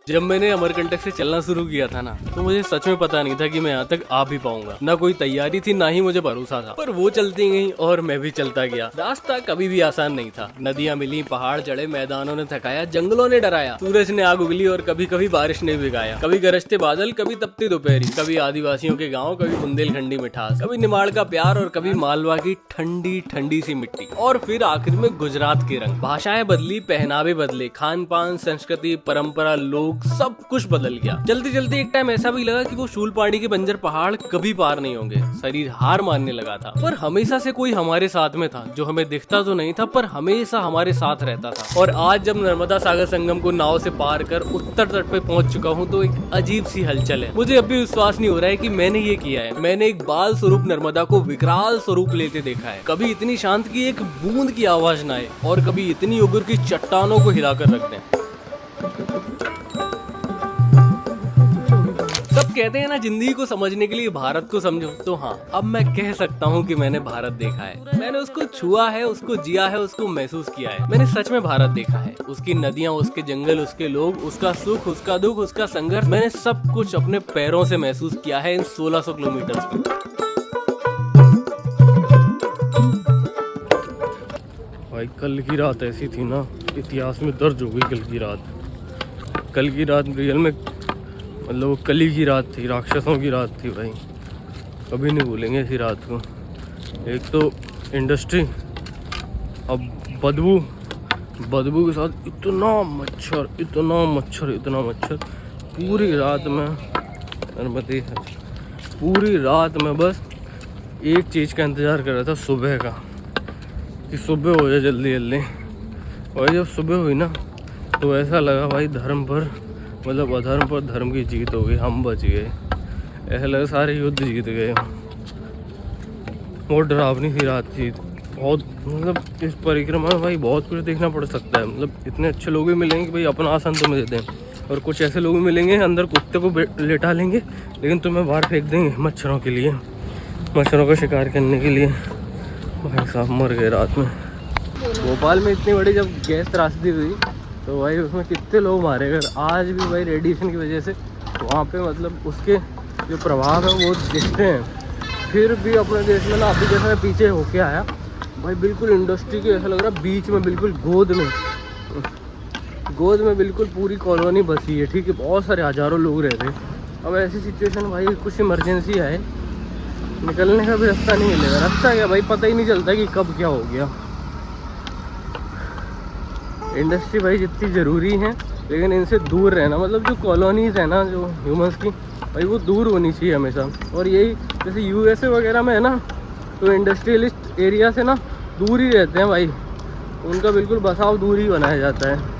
जब मैंने अमरकंटक से चलना शुरू किया था ना, तो मुझे सच में पता नहीं था कि मैं यहाँ तक आ भी पाऊंगा। ना कोई तैयारी थी, ना ही मुझे भरोसा था, पर वो चलती गई और मैं भी चलता गया। रास्ता कभी भी आसान नहीं था। नदियाँ मिली, पहाड़ चढ़े, मैदानों ने थकाया, जंगलों ने डराया, सूरज ने आग उगली और कभी कभी बारिश ने भिगाया। कभी गरजते बादल, कभी तपती दोपहरी, कभी आदिवासियों के गाँव, कभी बुंदेलखंडी मिठास, कभी निमाड़ का प्यार और कभी मालवा की ठंडी ठंडी सी मिट्टी, और फिर आखिर में गुजरात के रंग। भाषाएं बदली, पहनावे बदले, खान पान, संस्कृति, परंपरा, लोग, सब कुछ बदल गया। चलते चलते एक टाइम ऐसा भी लगा कि वो शूलपाड़ी के बंजर पहाड़ कभी पार नहीं होंगे। शरीर हार मानने लगा था, पर हमेशा से कोई हमारे साथ में था, जो हमें दिखता तो नहीं था पर हमेशा हमारे साथ रहता था। और आज जब नर्मदा सागर संगम को नाव से पार कर उत्तर तट पे पहुंच चुका हूं, तो एक अजीब सी हलचल है। मुझे अभी विश्वास नहीं हो रहा है कि मैंने ये किया है। मैंने एक बाल स्वरूप नर्मदा को विकराल स्वरूप लेते देखा है। कभी इतनी शांत की एक बूंद की आवाज ना आए, और कभी इतनी उग्र की चट्टानों को हिलाकर रख दें। सब कहते हैं ना, जिंदगी को समझने के लिए भारत को समझो। तो हाँ, अब मैं कह सकता हूँ कि मैंने भारत देखा है। मैंने उसको छुआ है, उसको जिया है, उसको महसूस किया है। मैंने सच में भारत देखा है। उसकी नदियाँ, उसके जंगल, उसके लोग, उसका सुख, उसका दुख, उसका संघर्ष, मैंने सब कुछ अपने पैरों से महसूस किया है इन 1600 किलोमीटर में। भाई कल की रात ऐसी थी ना, इतिहास में दर्ज हो गई। कल की रात रियल में मतलब वो कली की रात थी, राक्षसों की रात थी भाई। कभी नहीं भूलेंगे ऐसी रात को। एक तो इंडस्ट्री, अब बदबू के साथ इतना मच्छर पूरी रात में। पूरी रात में बस एक चीज़ का इंतज़ार कर रहा था, सुबह का, कि सुबह हो जाए जल्दी जल्दी। और जब सुबह हुई ना, तो ऐसा लगा भाई धर्म पर मतलब अधर्म पर धर्म की जीत हो गई, हम बच गए। ऐसा लगा सारे युद्ध जीत गए। बहुत डरावनी सी रात थी। बहुत मतलब इस परिक्रमा में भाई बहुत कुछ देखना पड़ सकता है। मतलब इतने अच्छे लोग भी मिलेंगे कि भाई अपना आसन तुम्हें दे दें, और कुछ ऐसे लोग भी मिलेंगे अंदर कुत्ते को लेटा लेंगे, लेकिन तुम्हें बाहर फेंक देंगे मच्छरों के लिए, मच्छरों का शिकार करने के लिए। भाई साहब मर गए रात में। भोपाल में इतनी बड़ी जब गैस त्रासदी हुई, तो भाई उसमें कितने लोग मारे गए। आज भी भाई रेडिएशन की वजह से वहाँ पे मतलब उसके जो प्रभाव है वो दिखते हैं। फिर भी अपने देश में ना, अभी जैसे मैं पीछे होके आया भाई, बिल्कुल इंडस्ट्री के ऐसा लग रहा है बीच में, बिल्कुल गोद में बिल्कुल पूरी कॉलोनी बसी है। ठीक है, बहुत सारे हज़ारों लोग रहते हैं। अब ऐसी सिचुएशन भाई, कुछ इमरजेंसी आए, निकलने का भी रास्ता नहीं मिलेगा। रास्ता क्या भाई, पता ही नहीं चलता कि कब क्या हो गया। इंडस्ट्री भाई जितनी ज़रूरी है, लेकिन इनसे दूर रहना, मतलब जो कॉलोनीज़ है ना जो ह्यूमंस की, भाई वो दूर होनी चाहिए हमेशा। और यही जैसे यूएसए वगैरह में है ना, तो इंडस्ट्रियलिस्ट एरिया से ना दूर ही रहते हैं भाई, उनका बिल्कुल बसाव दूर ही बनाया जाता है।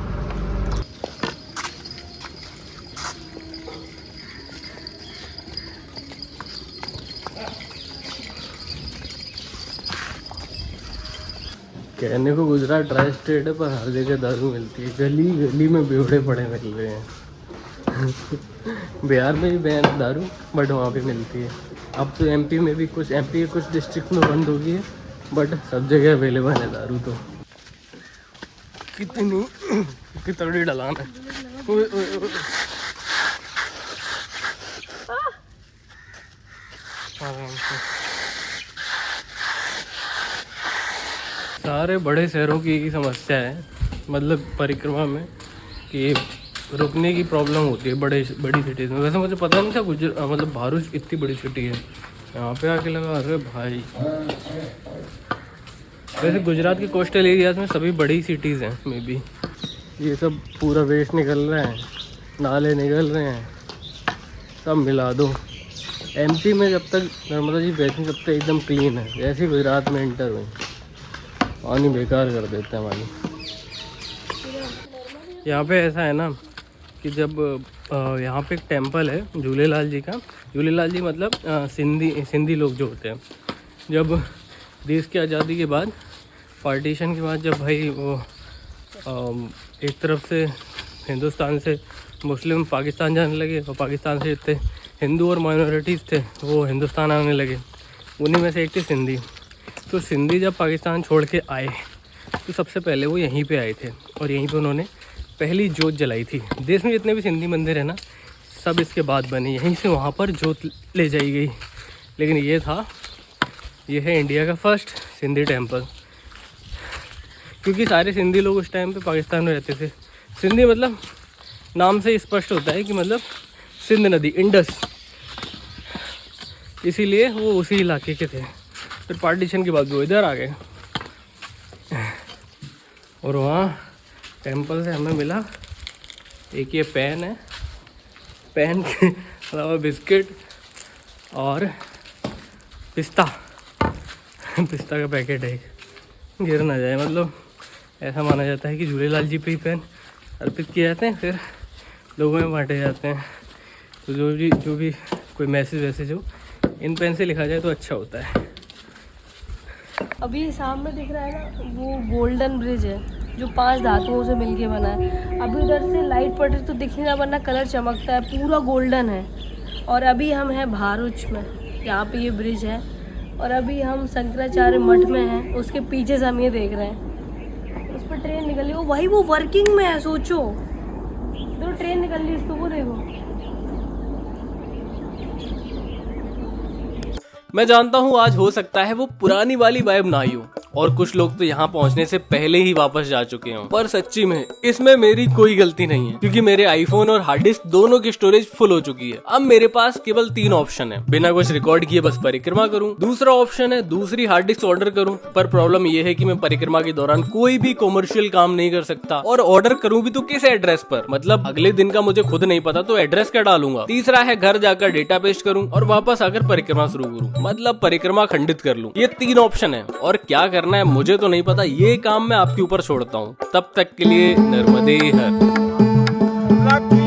कहने को गुजरात ड्राई स्टेट है, पर हर जगह दारू मिलती है। गली गली में बेवड़े पड़े मिल रहे हैं। बिहार में भी बैन है दारू, बट वहाँ पे मिलती है। अब तो एमपी में भी एमपी के कुछ डिस्ट्रिक्ट में बंद हो गई है, बट सब जगह अवेलेबल है दारू। तो कितनी तगड़ी ढलान है। सारे बड़े शहरों की एक ही समस्या है, मतलब परिक्रमा में, कि रुकने की प्रॉब्लम होती है बड़ी सिटीज़ में। वैसे मुझे पता नहीं था मतलब भारूच इतनी बड़ी सिटी है। यहाँ पे आके लगा अरे भाई। वैसे गुजरात के कोस्टल एरियाज़ में सभी बड़ी सिटीज़ हैं मे बी। ये सब पूरा वेस्ट निकल रहा है, नाले निकल रहे हैं, सब मिला दो। एमपी में जब तक नर्मदा जी बहती तब तक एकदम क्लीन है। जैसे गुजरात में इंटर हुई, पानी बेकार कर देते हैं पानी। यहाँ पे ऐसा है ना कि जब यहाँ पे एक टेंपल है झूलेलाल जी का। झूलेलाल जी मतलब सिंधी लोग जो होते हैं, जब देश की आज़ादी के बाद, पार्टीशन के बाद, जब भाई वो एक तरफ से हिंदुस्तान से मुस्लिम पाकिस्तान जाने लगे, और पाकिस्तान से जितने हिंदू और माइनॉरिटीज़ थे वो हिंदुस्तान आने लगे। उन्हीं में से एक थे सिंधी। तो सिंधी जब पाकिस्तान छोड़ के आए, तो सबसे पहले वो यहीं पे आए थे, और यहीं पे उन्होंने पहली जोत जलाई थी। देश में जितने भी सिंधी मंदिर है ना, सब इसके बाद बने। यहीं से वहाँ पर जोत ले जाई गई, लेकिन ये है इंडिया का फर्स्ट सिंधी टेम्पल। क्योंकि सारे सिंधी लोग उस टाइम पे पाकिस्तान में रहते थे। सिंधी मतलब नाम से स्पष्ट होता है कि मतलब सिंध नदी, इंडस, इसीलिए वो उसी इलाके के थे। फिर पार्टीशन के बाद वो इधर आ गए। और वहाँ टेम्पल से हमें मिला एक ये पेन है, पेन के अलावा बिस्किट और पिस्ता का पैकेट है। गिर ना जाए, मतलब ऐसा माना जाता है कि झूलेलाल जी पे ही पेन अर्पित किए जाते हैं, फिर लोगों में बांटे जाते हैं। तो जो भी कोई मैसेज हो इन पेन से लिखा जाए तो अच्छा होता है। अभी सामने दिख रहा है ना, वो गोल्डन ब्रिज है जो 5 धातुओं से मिलके बना है। अभी उधर से लाइट पड़ रही तो दिख नहीं रहा, वरना कलर चमकता है, पूरा गोल्डन है। और अभी हम हैं भारूच में, यहाँ पे ये ब्रिज है। और अभी हम शंकराचार्य मठ में हैं, उसके पीछे से हम ये देख रहे हैं। उस पर ट्रेन निकल रही, वो भाई वो वर्किंग में है, सोचो तो ट्रेन निकल रही, इसको वो देखो। मैं जानता हूँ आज हो सकता है वो पुरानी वाली वाइब ना आई हो, और कुछ लोग तो यहाँ पहुँचने से पहले ही वापस जा चुके हों, पर सच्ची में इसमें मेरी कोई गलती नहीं है, क्योंकि मेरे आईफोन और हार्ड डिस्क दोनों की स्टोरेज फुल हो चुकी है। अब मेरे पास केवल 3 ऑप्शन है, बिना कुछ रिकॉर्ड किए बस परिक्रमा करूँ। दूसरा ऑप्शन है दूसरी हार्ड डिस्क ऑर्डर करूँ, पर प्रॉब्लम ये है कि मैं परिक्रमा के दौरान कोई भी कॉमर्शियल काम नहीं कर सकता, और ऑर्डर करूँ भी तो किस एड्रेस पर, मतलब अगले दिन का मुझे खुद नहीं पता तो एड्रेस क्या डालूंगा। तीसरा है घर जाकर डेटा पेस्ट करूँ और वापस आकर परिक्रमा शुरू करूँ, मतलब परिक्रमा खंडित कर लूं। ये 3 ऑप्शन है, और क्या करना है मुझे तो नहीं पता, ये काम मैं आपके ऊपर छोड़ता हूँ। तब तक के लिए नर्मदे हर।